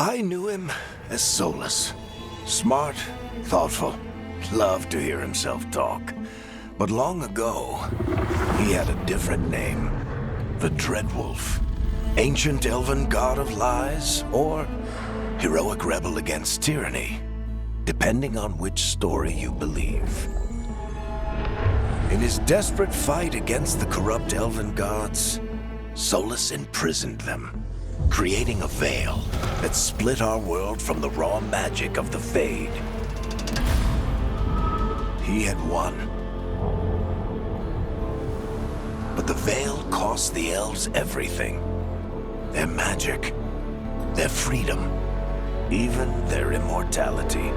I knew him as Solus. Smart, thoughtful, loved to hear himself talk. But long ago, he had a different name. The Dreadwolf. Ancient elven god of lies, or heroic rebel against tyranny, depending on which story you believe. In his desperate fight against the corrupt elven gods, Solus imprisoned them, creating a veil that split our world from the raw magic of the Fade. He had won. But the veil cost the elves everything. Their magic, their freedom, even their immortality.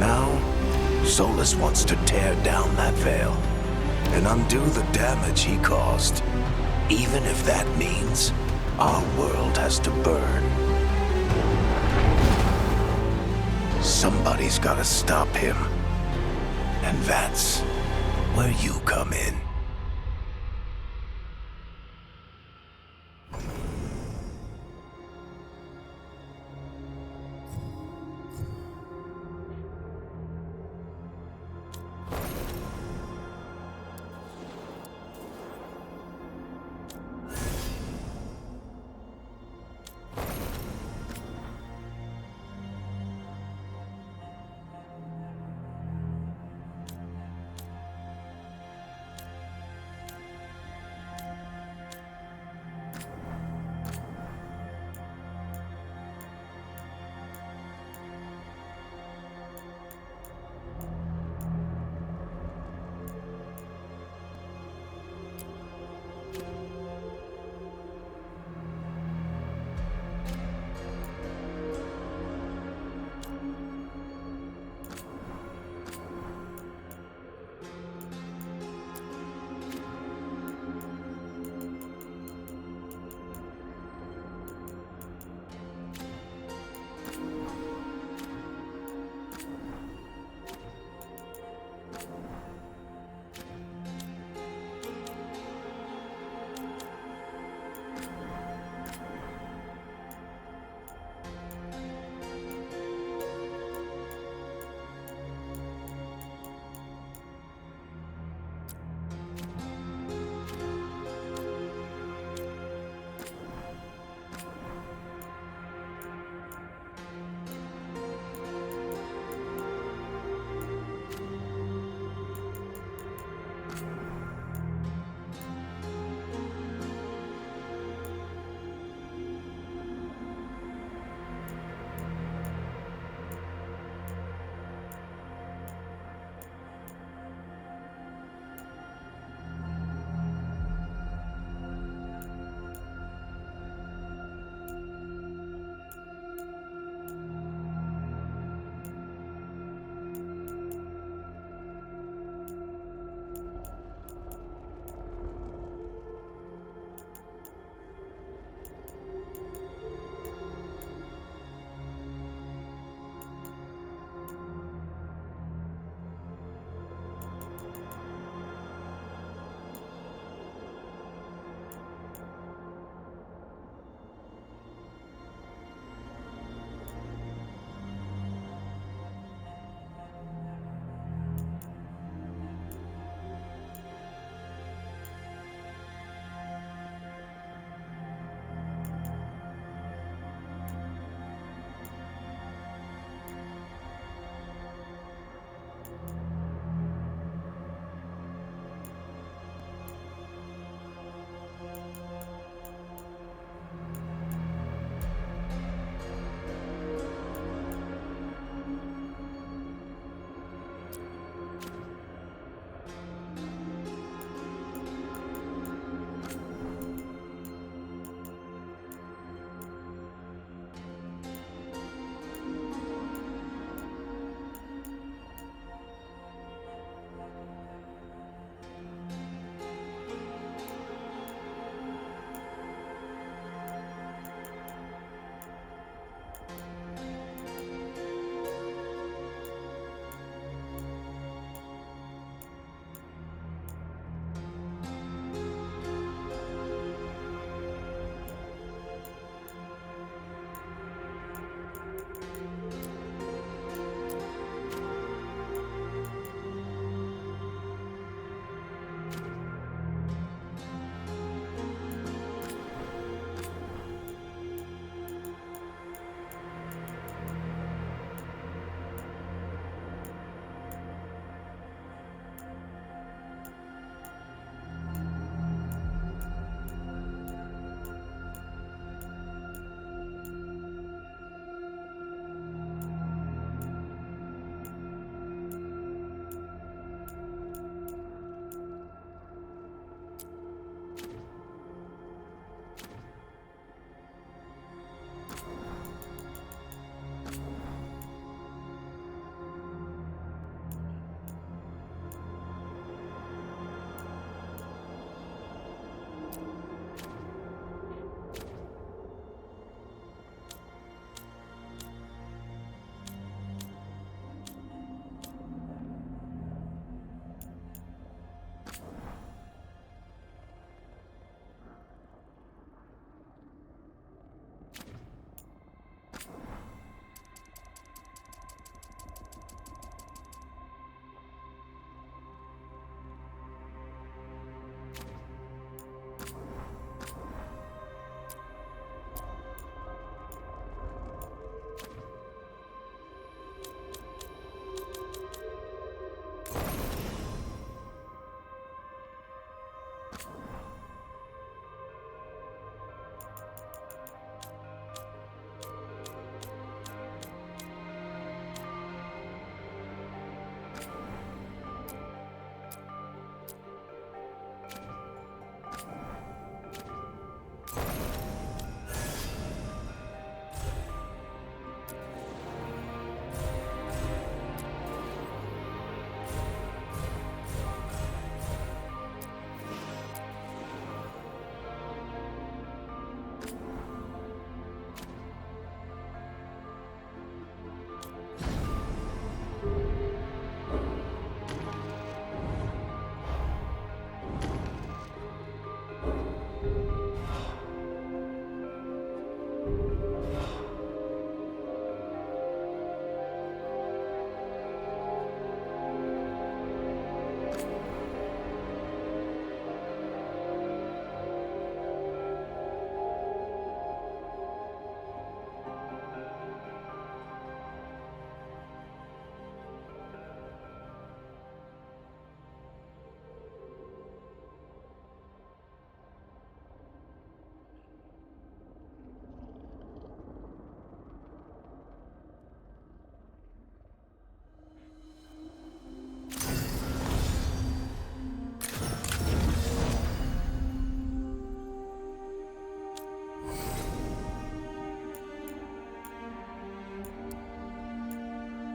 Now, Solus wants to tear down that veil and undo the damage he caused, even if that means our world has to burn. Somebody's gotta stop him, and that's where you come in.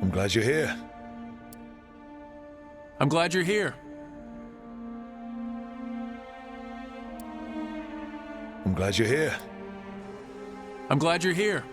I'm glad you're here. I'm glad you're here. I'm glad you're here. I'm glad you're here.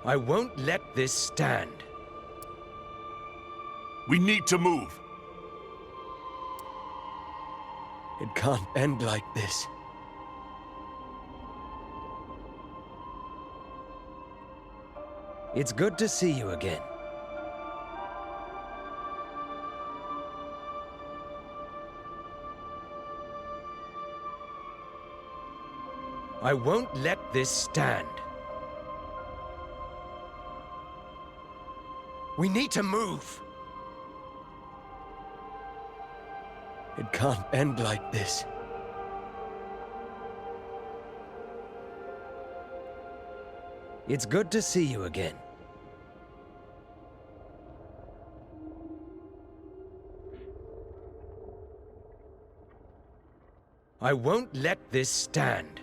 I won't let this stand. We need to move. It can't end like this. It's good to see you again. I won't let this stand. We need to move. It can't end like this. It's good to see you again. I won't let this stand.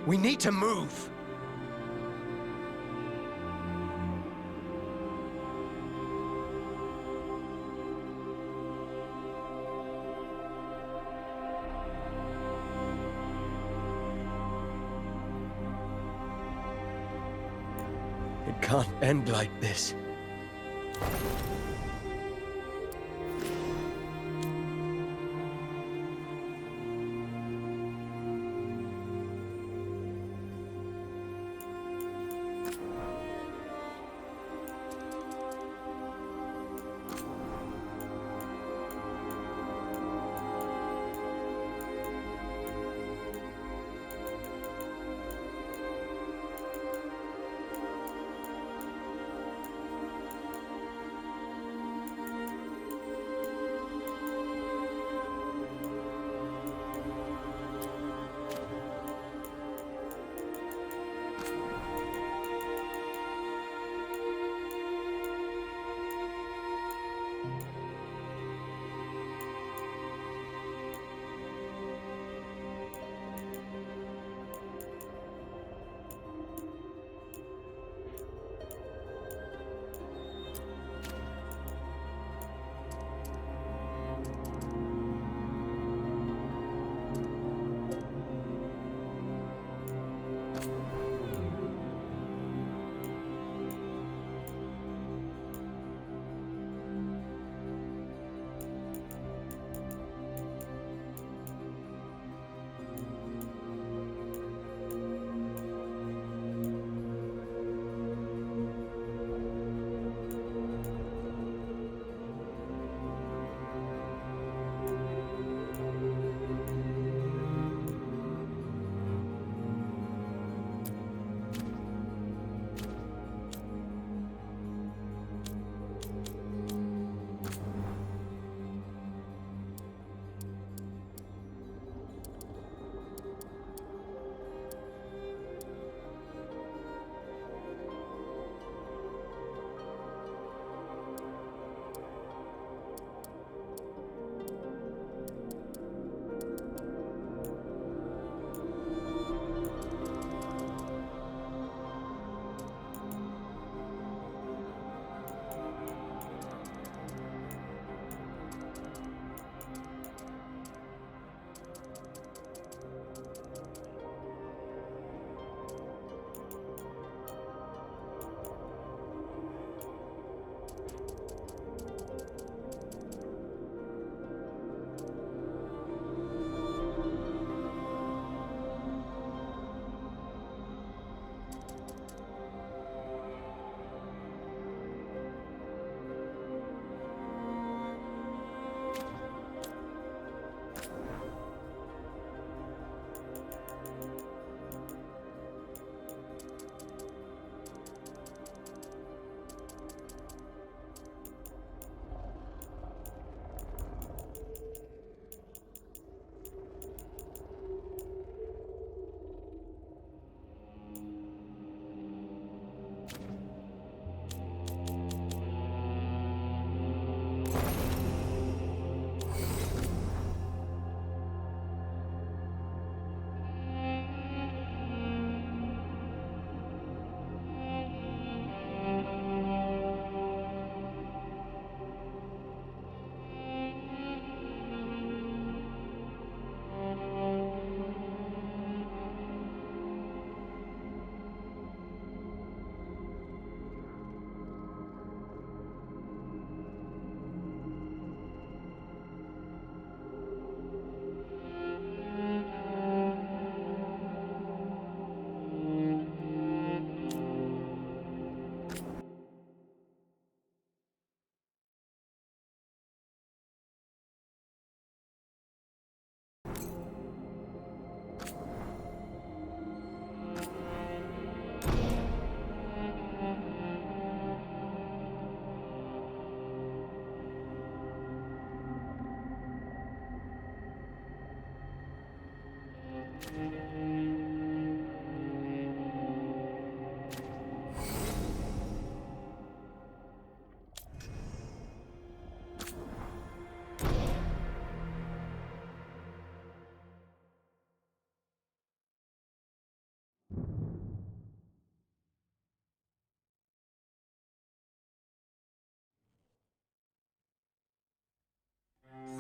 We need to move. It can't end like this.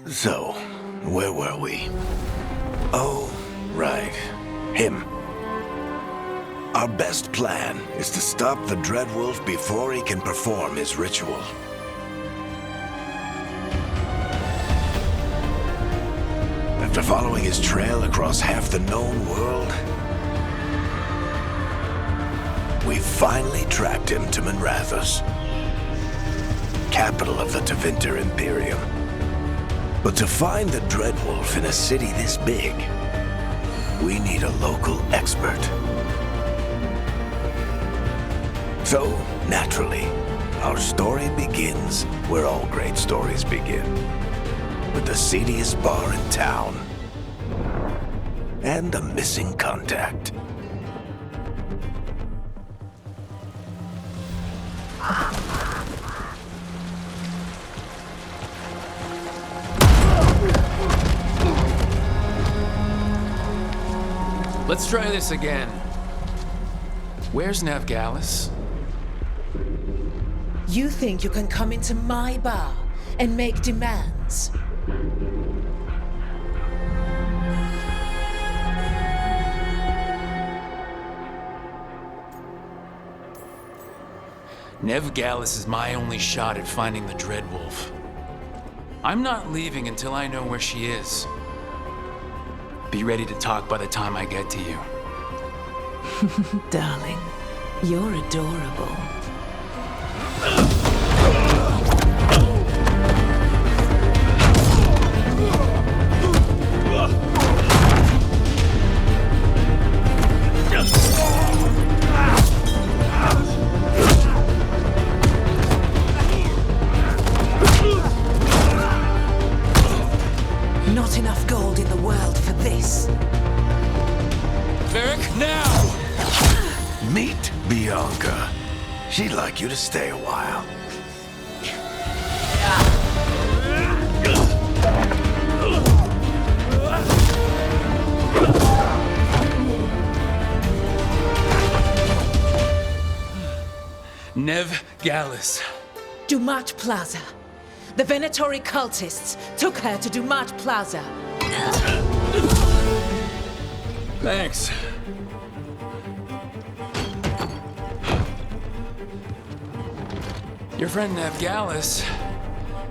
So, where were we? Oh, right. Him. Our best plan is to stop the Dreadwolf before he can perform his ritual. After following his trail across half the known world, we finally tracked him to Minrathous, capital of the Tevinter Imperium. But to find the Dreadwolf in a city this big, we need a local expert. So, naturally, our story begins where all great stories begin. With the seediest bar in town. And a missing contact. Let's try this again. Where's Veilguard? You think you can come into my bar and make demands? Veilguard is my only shot at finding the Dreadwolf. I'm not leaving until I know where she is. Be ready to talk by the time I get to you. Darling, you're adorable. Not enough gold in the world for this. Varric, now! Meet Bianca. She'd like you to stay a while. Veilguard. Dumat Plaza. The Venatori cultists took her to Dumat Plaza. Thanks. Your friend Veilguard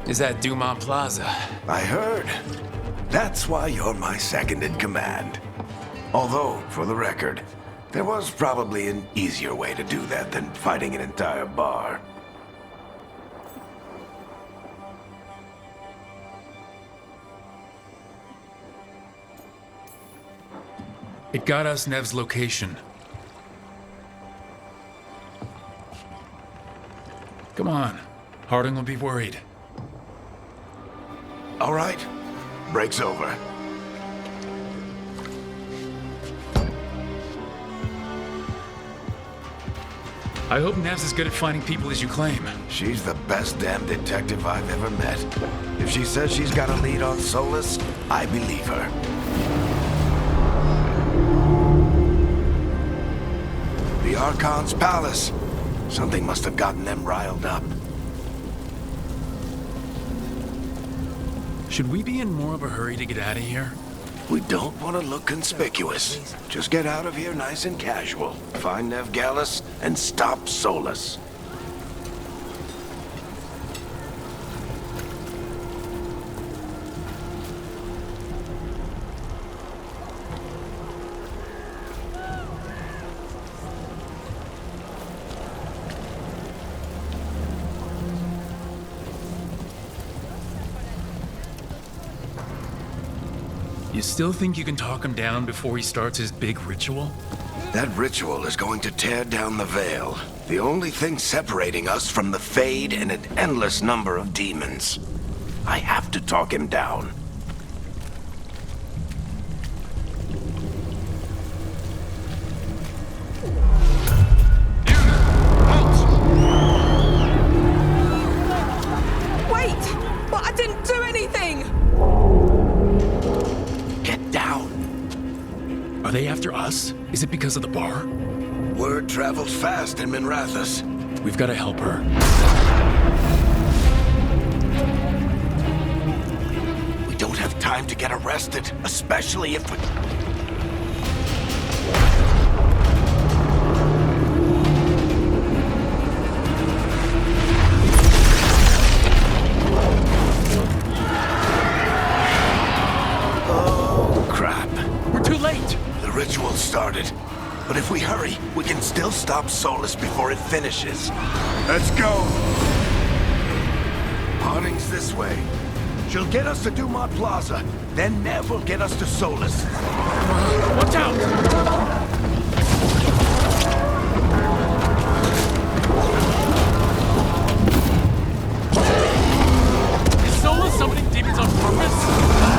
is at Dumont Plaza. I heard. That's why you're my second in command. Although, for the record, there was probably an easier way to do that than fighting an entire bar. It got us Nev's location. Come on. Harding will be worried. All right. Break's over. I hope Nev's as good at finding people as you claim. She's the best damn detective I've ever met. If she says she's got a lead on Solus, I believe her. The Archon's palace. Something must have gotten them riled up. Should we be in more of a hurry to get out of here? We don't want to look conspicuous. Just get out of here nice and casual. Find Veilguard and stop Solus. You still think you can talk him down before he starts his big ritual? That ritual is going to tear down the veil. The only thing separating us from the Fade and an endless number of demons. I have to talk him down. I didn't do anything! Get down. Are they after us? Is it because of the bar? Word travels fast in Minrathous. We've got to help her. We don't have time to get arrested, especially if we... Oh, crap. We're too late! The ritual started. But if we hurry, we can still stop Solus before it finishes. Let's go! Harding's this way. She'll get us to Dumont Plaza. Then Nev will get us to Solus. Watch out! Is Solus summoning demons on purpose?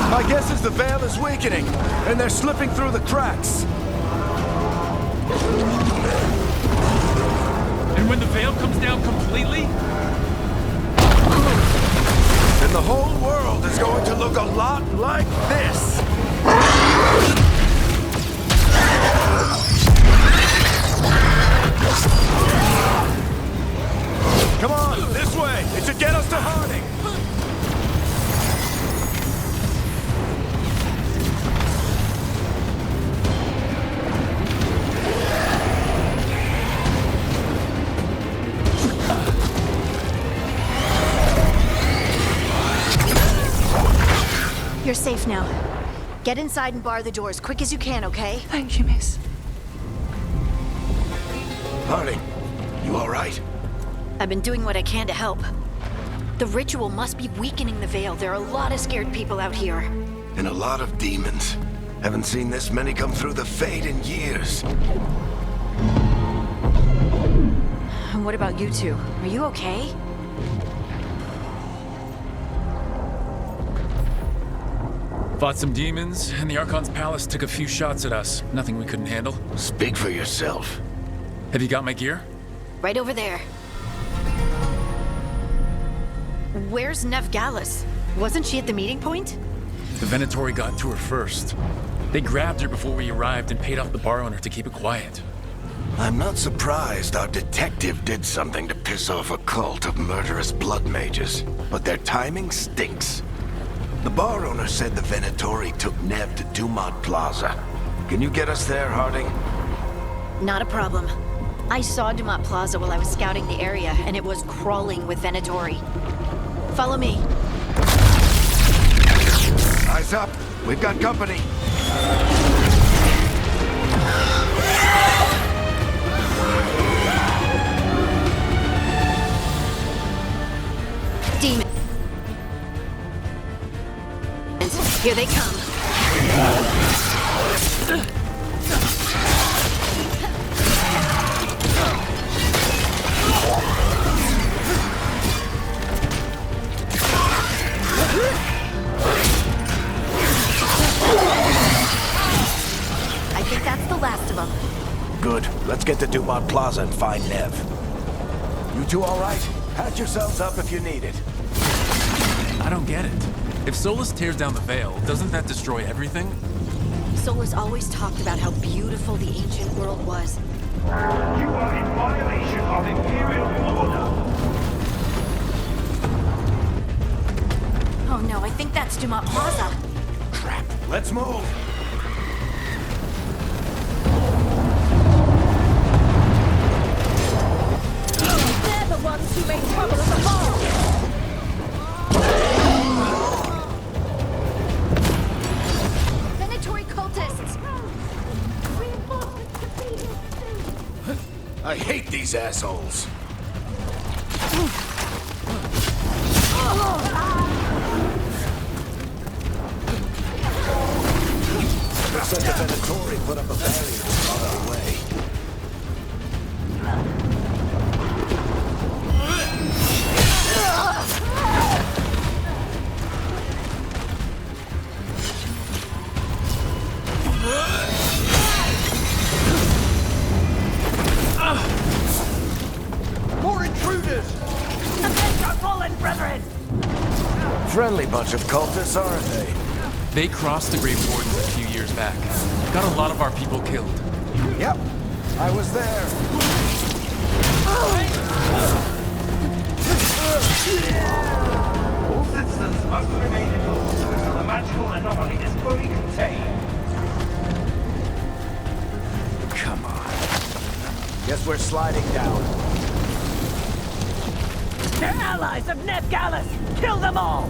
My guess is the veil is weakening, and they're slipping through the cracks. And when the veil comes down completely? Then the whole world is going to look a lot like this. Come on, this way. It should get us to Harding. You're safe now. Get inside and bar the doors quick as you can, okay? Thank you, miss. Harding, you all right? I've been doing what I can to help. The ritual must be weakening the veil. There are a lot of scared people out here. And a lot of demons. Haven't seen this many come through the Fade in years. And what about you two? Are you okay? Fought some demons, and the Archon's palace took a few shots at us. Nothing we couldn't handle. Speak for yourself. Have you got my gear? Right over there. Where's Nev Gallus? Wasn't she at the meeting point? The Venatori got to her first. They grabbed her before we arrived and paid off the bar owner to keep it quiet. I'm not surprised our detective did something to piss off a cult of murderous blood mages, but their timing stinks. The bar owner said the Venatori took Nev to Dumont Plaza. Can you get us there, Harding? Not a problem. I saw Dumont Plaza while I was scouting the area, and it was crawling with Venatori. Follow me. Eyes up. We've got company. Demons. Here they come. I think that's the last of them. Good. Let's get to Dumont Plaza and find Nev. You two all right? Patch yourselves up if you need it. I don't get it. If Solus tears down the veil, doesn't that destroy everything? Solus always talked about how beautiful the ancient world was. You are in violation of Imperial order. Oh no, I think that's Dumont Plaza. Crap. Let's move. They're the ones who made trouble at the bar! Venatori cultists! I hate these assholes. Looks like the Venatori put up a barrier to bar our way. Friendly bunch of cultists, aren't they? They crossed the Great Wardens a few years back. Got a lot of our people killed. Yep, I was there. All citizens must remain indoors until the magical anomaly is fully contained. Come on. Guess we're sliding down. They're allies of Veilguard! Kill them all!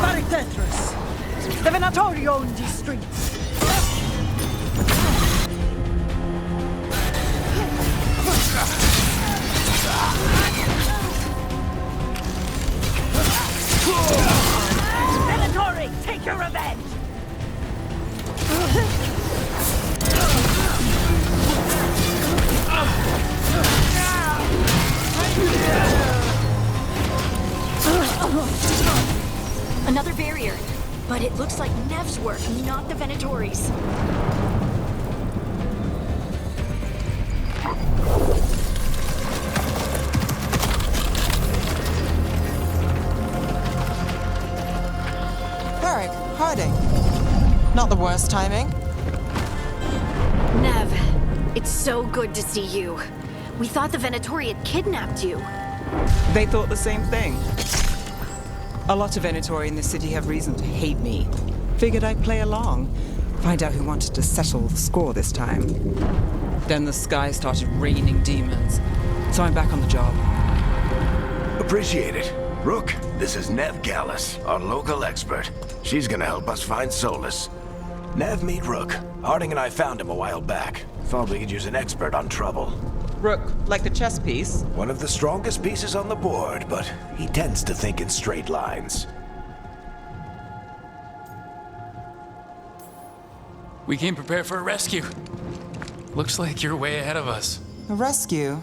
Very dangerous. The Venatori own these streets. Venatori, take your revenge! Another barrier. But it looks like Nev's work, not the Venatori's. Varric, Harding. Not the worst timing. Nev, it's so good to see you. We thought the Venatori had kidnapped you. They thought the same thing. A lot of Venatori in this city have reason to hate me. Figured I'd play along. Find out who wanted to settle the score this time. Then the sky started raining demons. So I'm back on the job. Appreciate it. Rook, this is Nev Gallus, our local expert. She's gonna help us find Solus. Nev, meet Rook. Harding and I found him a while back. Thought we could use an expert on trouble. Rook, like the chess piece? One of the strongest pieces on the board, but he tends to think in straight lines. We came prepared for a rescue. Looks like you're way ahead of us. A rescue?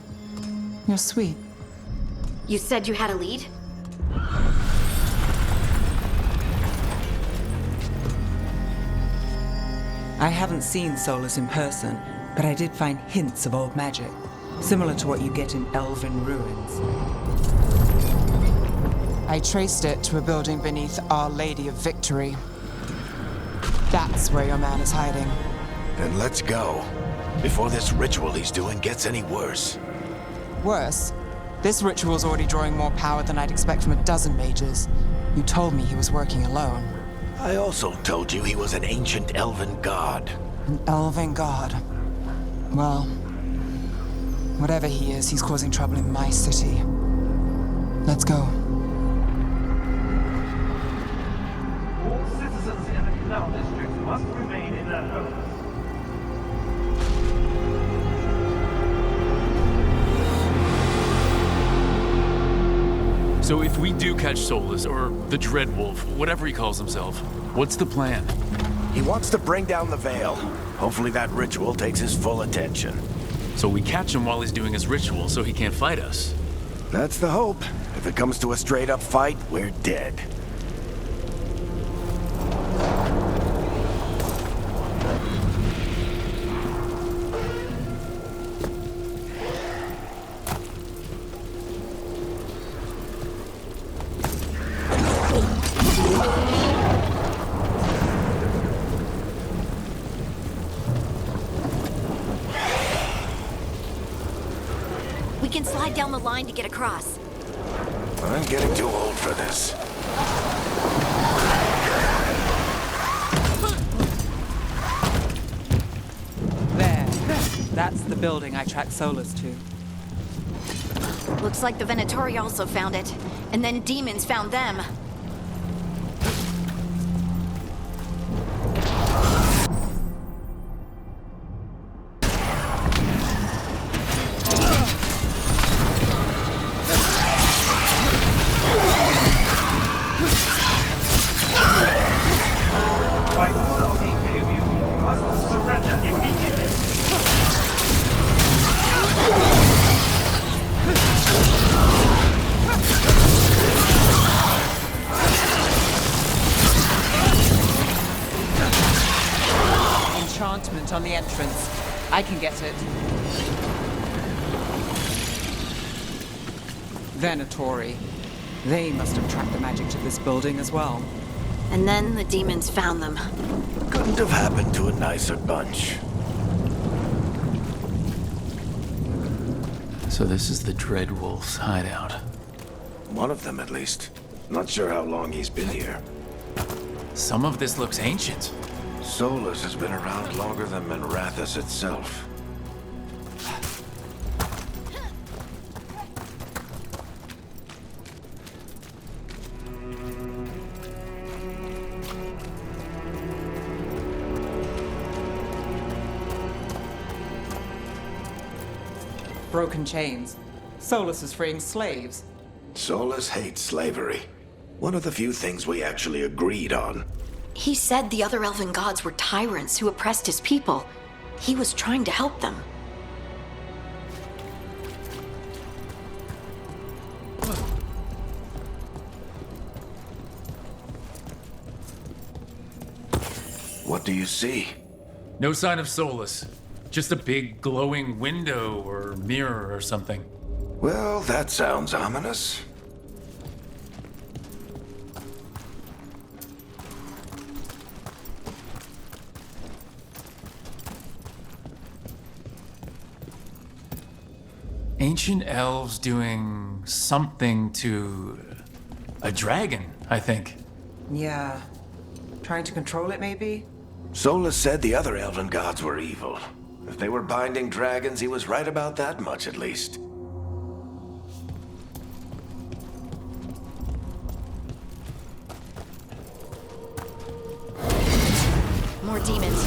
You're sweet. You said you had a lead? I haven't seen Solus in person, but I did find hints of old magic. Similar to what you get in elven ruins. I traced it to a building beneath Our Lady of Victory. That's where your man is hiding. Then let's go. Before this ritual he's doing gets any worse. Worse, this ritual's already drawing more power than I'd expect from a dozen mages. You told me he was working alone. I also told you he was an ancient elven god. An elven god. Well, whatever he is, he's causing trouble in my city. Let's go. All citizens in the Canal District must remain in their homes. So if we do catch Solus, or the Dreadwolf, whatever he calls himself, what's the plan? He wants to bring down the Veil. Hopefully that ritual takes his full attention. So we catch him while he's doing his ritual so he can't fight us. That's the hope. If it comes to a straight-up fight, we're dead. We can slide down the line to get across. I'm getting too old for this. There. That's the building I tracked Solus to. Looks like the Venatori also found it. And then demons found them. By authority, you must surrender immediately. entrance. I can get it. Venatori. They must have tracked the magic to this building as well. And then the demons found them. Couldn't have happened to a nicer bunch. So this is the Dreadwolf's hideout. One of them, at least. Not sure how long he's been here. Some of this looks ancient. Solus has been around longer than Minrathous itself. Broken chains. Solus is freeing slaves. Solus hates slavery. One of the few things we actually agreed on. He said the other elven gods were tyrants who oppressed his people. He was trying to help them. What do you see? No sign of Solus. Just a big glowing window or mirror or something. Well, that sounds ominous. Ancient elves doing something to a dragon, I think. Yeah. Trying to control it, maybe? Solus said the other elven gods were evil. If they were binding dragons, he was right about that much, at least. More demons.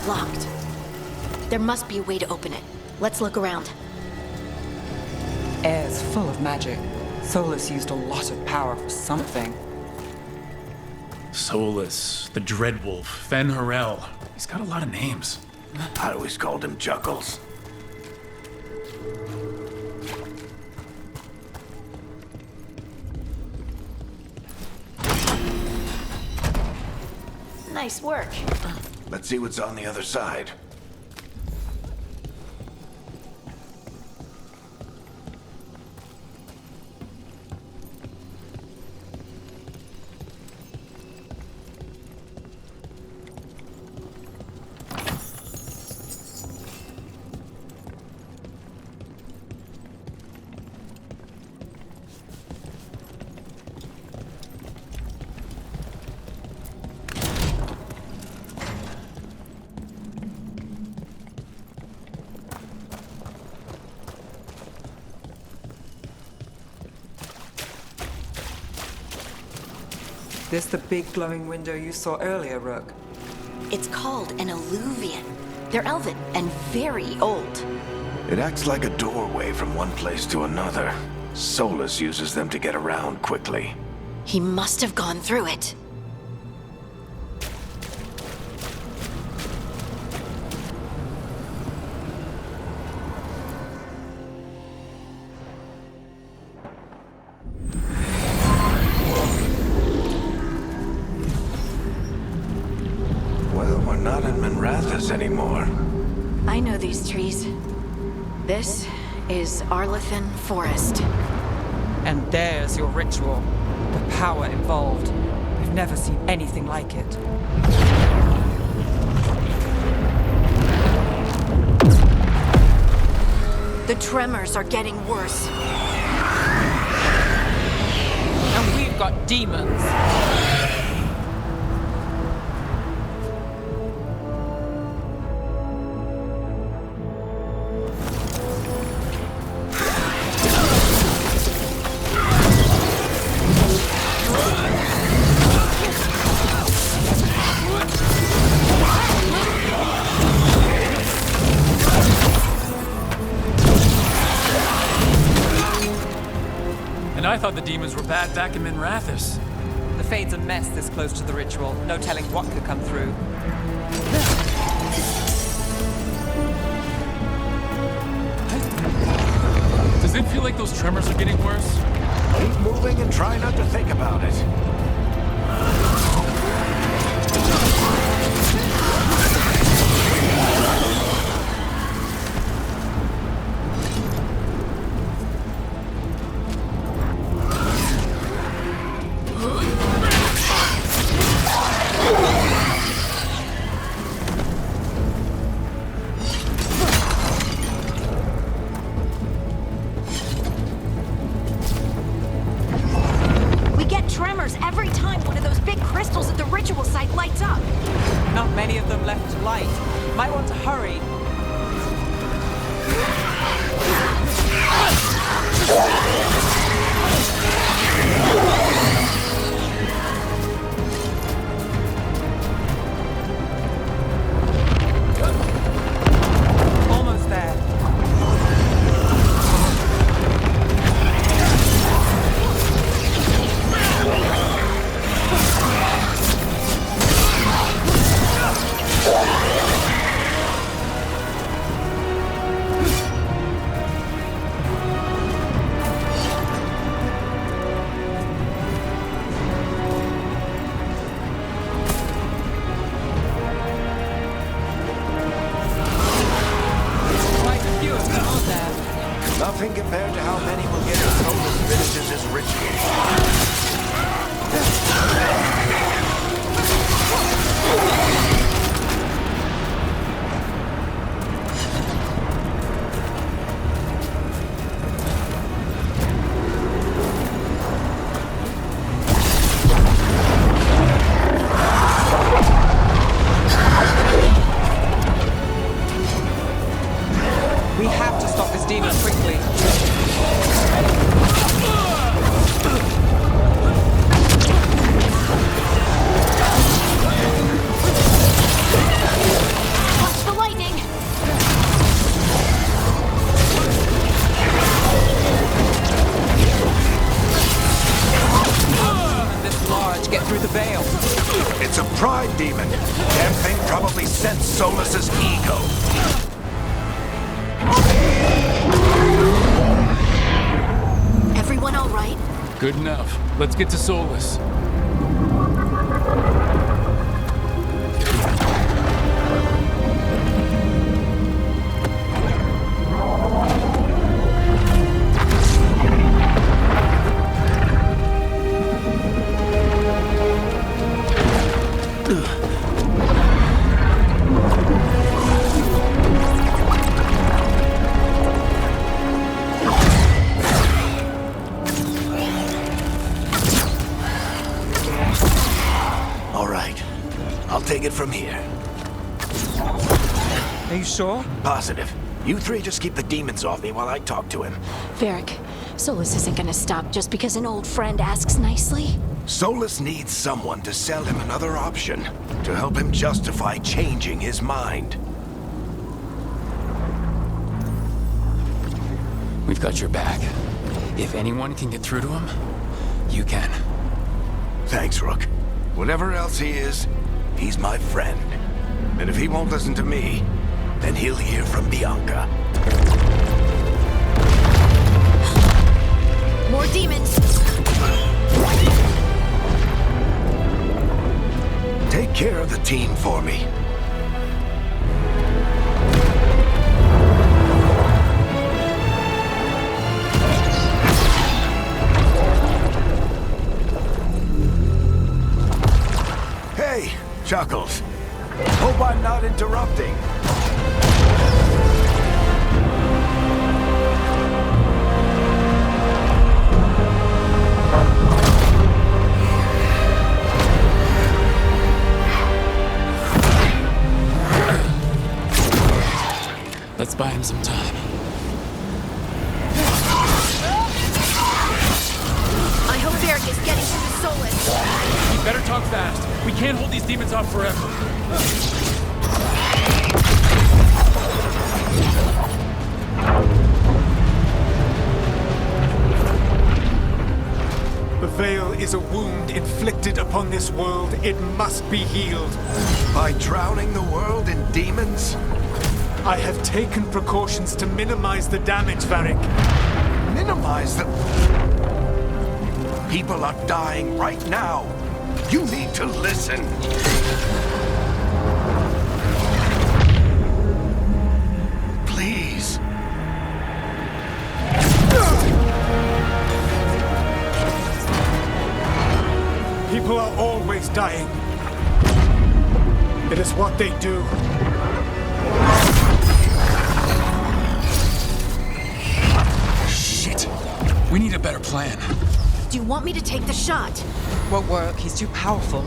Locked. There must be a way to open it. Let's look around. Air's full of magic. Solus used a lot of power for something. Solus, the Dreadwolf, Fen'Harel. He's got a lot of names. I always called him Chuckles. Nice work. Let's see what's on the other side. This the big glowing window you saw earlier, Rook? It's called an alluvian. They're elven and very old. It acts like a doorway from one place to another. Solus uses them to get around quickly. He must have gone through it. Well, we're not in Minrathous anymore. I know these trees. This is Arlethan Forest. And there's your ritual. The power involved. I've never seen anything like it. The tremors are getting worse. And we've got demons. And I thought the demons were bad back in Minrathous. The Fade's a mess this close to the ritual. No telling what could come through. Does it feel like those tremors are getting worse? Keep moving and try not to think about it. Tremors every time one of those big crystals at the ritual site lights up. Not many of them left to light. Might want to hurry. Almost there. Nothing compared to how many will get as Solus finishes his ritual. We have to stop this demon quickly. Watch the lightning! This large get through the veil. It's a pride demon. Damn thing probably sensed Solus's ego. Everyone all right? Good enough. Let's get to Solus. All right. I'll take it from here. Are you sure? Positive. You three just keep the demons off me while I talk to him. Varric, Solus isn't gonna stop just because an old friend asks nicely. Solus needs someone to sell him another option, to help him justify changing his mind. We've got your back. If anyone can get through to him, you can. Thanks, Rook. Whatever else he is, he's my friend. And if he won't listen to me, then he'll hear from Bianca. More demons! Take care of the team for me. Hey, Chuckles. Hope I'm not interrupting. Let's buy him some time. I hope Varric is getting to the Solus. We better talk fast. We can't hold these demons off forever. The Veil is a wound inflicted upon this world. It must be healed. By drowning the world in demons? I have taken precautions to minimize the damage, Varric. Minimize the... People are dying right now. You need to listen. Please. People are always dying. It is what they do. Shit. We need a better plan. Do you want me to take the shot? Won't work. He's too powerful.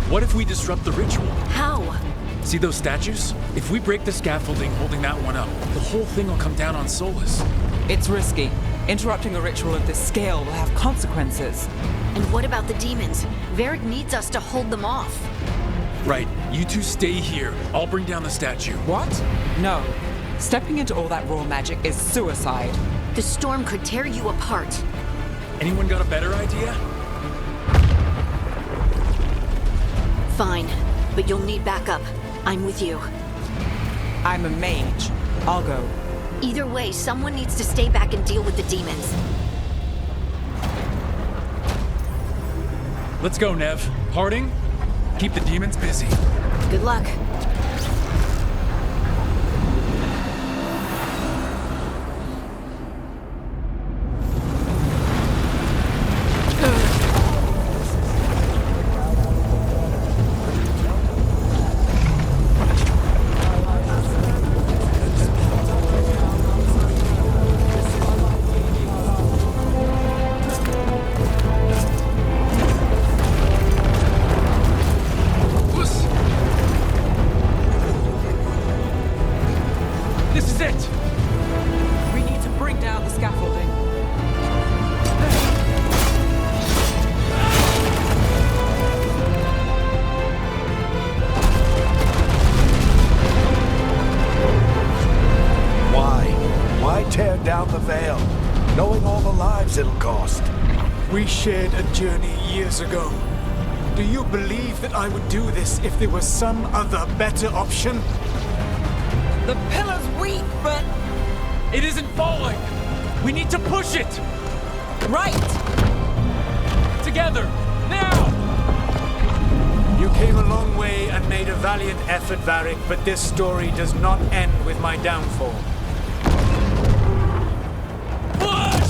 What if we disrupt the ritual? How? See those statues? If we break the scaffolding holding that one up, the whole thing will come down on Solus. It's risky. Interrupting a ritual of this scale will have consequences. And what about the demons? Varric needs us to hold them off. Right, you two stay here. I'll bring down the statue. What? No. Stepping into all that raw magic is suicide. The storm could tear you apart. Anyone got a better idea? Fine, but you'll need backup. I'm with you. I'm a mage. I'll go. Either way, someone needs to stay back and deal with the demons. Let's go, Nev. Harding, keep the demons busy. Good luck. This is it! We need to bring down the scaffolding. Why tear down the Veil, knowing all the lives it'll cost? We shared a journey years ago. Do you believe that I would do this if there was some other better option? The pillar's weak, but... It isn't falling! We need to push it! Right! Together! Now! You came a long way and made a valiant effort, Varric, but this story does not end with my downfall. Push!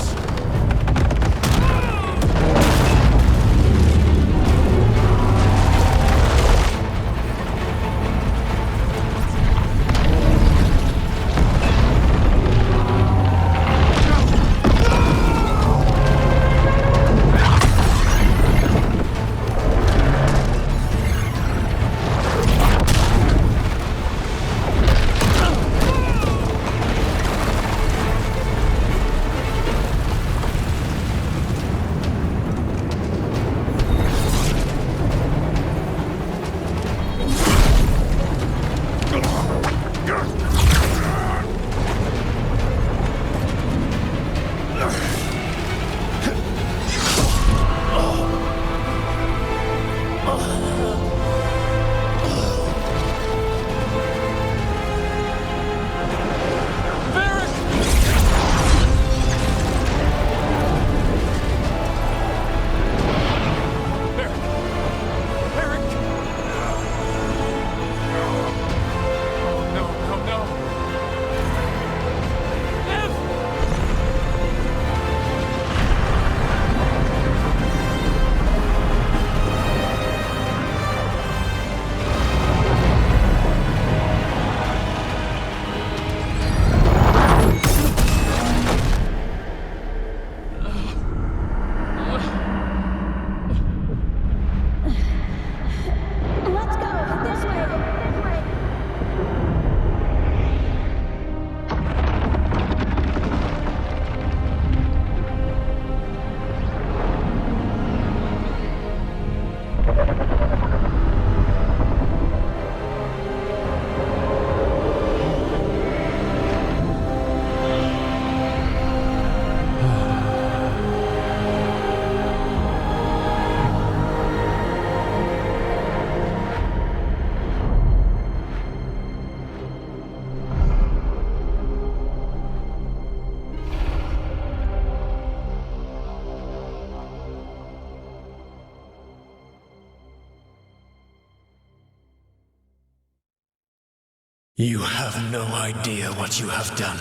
You have no idea what you have done.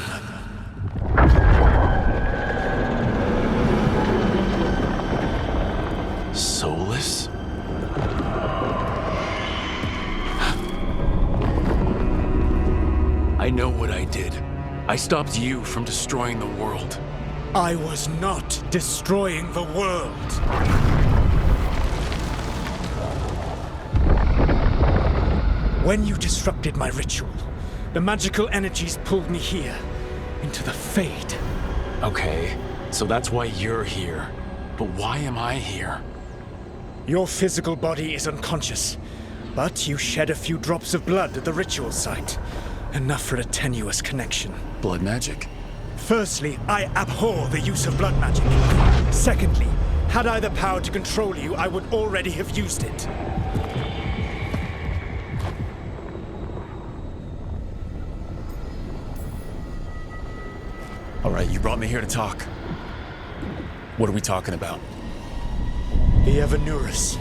Solus? I know what I did. I stopped you from destroying the world. I was not destroying the world. When you disrupted my ritual, the magical energies pulled me here, into the Fade. Okay, so that's why you're here. But why am I here? Your physical body is unconscious, but you shed a few drops of blood at the ritual site. Enough for a tenuous connection. Blood magic? Firstly, I abhor the use of blood magic. Secondly, had I the power to control you, I would already have used it. All right, you brought me here to talk. What are we talking about? The Evanurus,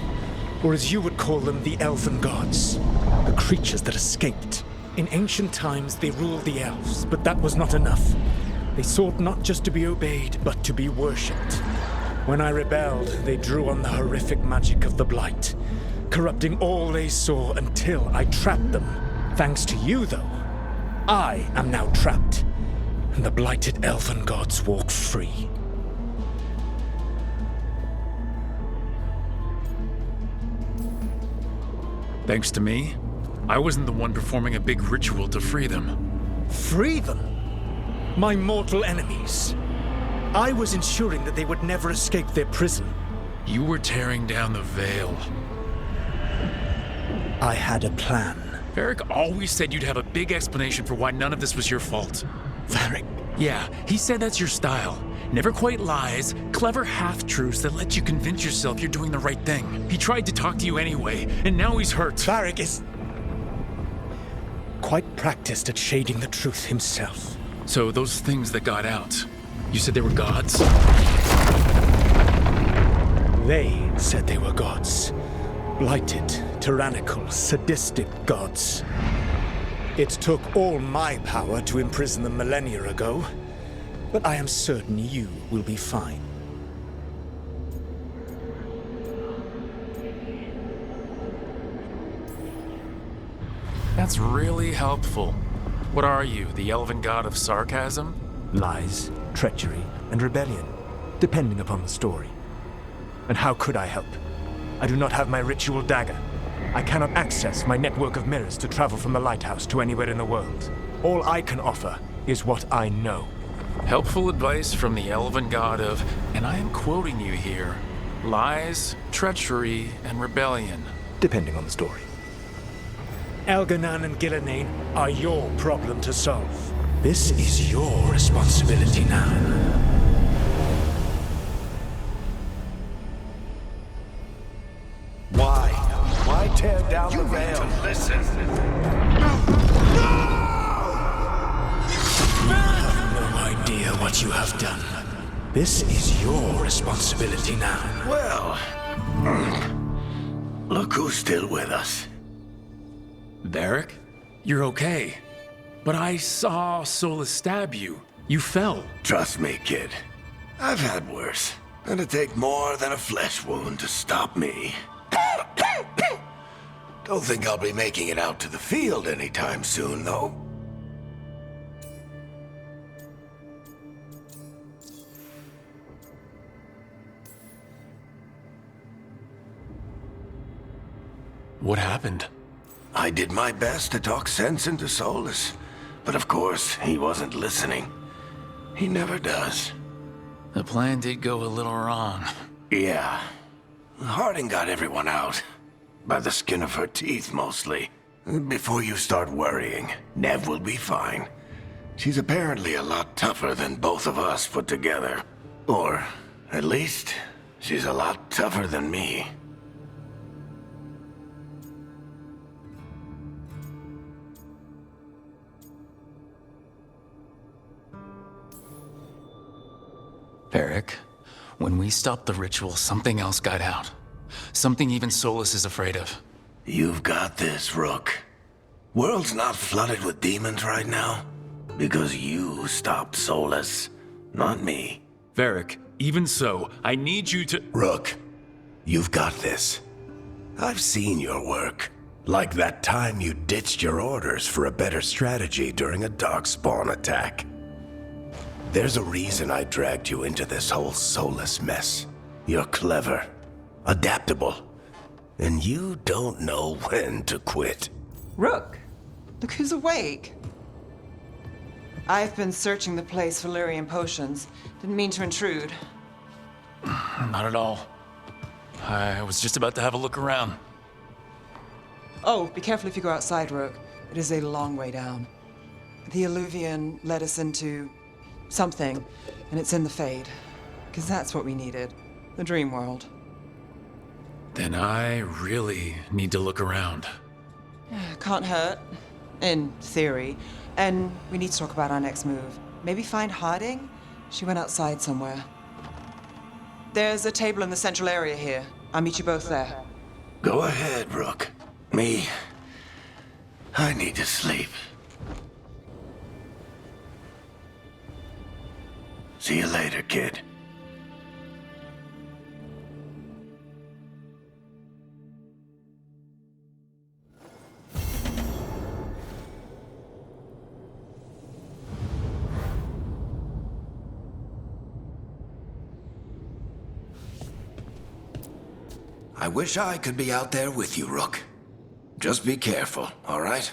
or as you would call them, the Elven Gods. The creatures that escaped. In ancient times, they ruled the elves, but that was not enough. They sought not just to be obeyed, but to be worshipped. When I rebelled, they drew on the horrific magic of the Blight, corrupting all they saw until I trapped them. Thanks to you, though, I am now trapped, and the blighted Elven Gods walk free. Thanks to me? I wasn't the one performing a big ritual to free them. Free them? My mortal enemies. I was ensuring that they would never escape their prison. You were tearing down the Veil. I had a plan. Varric always said you'd have a big explanation for why none of this was your fault. Varric? Yeah, he said that's your style. Never quite lies, clever half-truths that let you convince yourself you're doing the right thing. He tried to talk to you anyway, and now he's hurt. Varric is quite practiced at shading the truth himself. So those things that got out, you said they were gods? They said they were gods. Blighted, tyrannical, sadistic gods. It took all my power to imprison them millennia ago, but I am certain you will be fine. That's really helpful. What are you, the elven god of sarcasm? Lies, treachery, and rebellion, depending upon the story. And how could I help? I do not have my ritual dagger. I cannot access my network of mirrors to travel from the lighthouse to anywhere in the world. All I can offer is what I know. Helpful advice from the elven god of, and I am quoting you here, lies, treachery, and rebellion. Depending on the story. Elganan and Gillenane are your problem to solve. This is your responsibility now. Why tear down the veil? Listen. You have no idea what you have done. This is your responsibility now. Well, look who's still with us. Varric? You're okay. But I saw Solus stab you. You fell. Trust me, kid. I've had worse. It'd take more than a flesh wound to stop me. Don't think I'll be making it out to the field anytime soon, though. What happened? I did my best to talk sense into Solus, but of course, he wasn't listening. He never does. The plan did go a little wrong. Yeah. Harding got everyone out. By the skin of her teeth, mostly. Before you start worrying, Nev will be fine. She's apparently a lot tougher than both of us put together. Or, at least, she's a lot tougher than me. Varric, when we stopped the ritual, something else got out. Something even Solus is afraid of. You've got this, Rook. World's not flooded with demons right now because you stopped Solus, not me. Varric, even so, I need you to... Rook, you've got this. I've seen your work. Like that time you ditched your orders for a better strategy during a darkspawn attack. There's a reason I dragged you into this whole Solus mess. You're clever, adaptable, and you don't know when to quit. Rook, look who's awake. I've been searching the place for Lyrian potions. Didn't mean to intrude. Not at all. I was just about to have a look around. Oh, be careful if you go outside, Rook. It is a long way down. The Alluvian led us into something, and it's in the Fade. Because that's what we needed. The dream world. Then I really need to look around. Can't hurt. In theory. And we need to talk about our next move. Maybe find Harding? She went outside somewhere. There's a table in the central area here. I'll meet you both there. Go ahead, Rook. Me, I need to sleep. See you later, kid. I wish I could be out there with you, Rook. Just be careful, all right?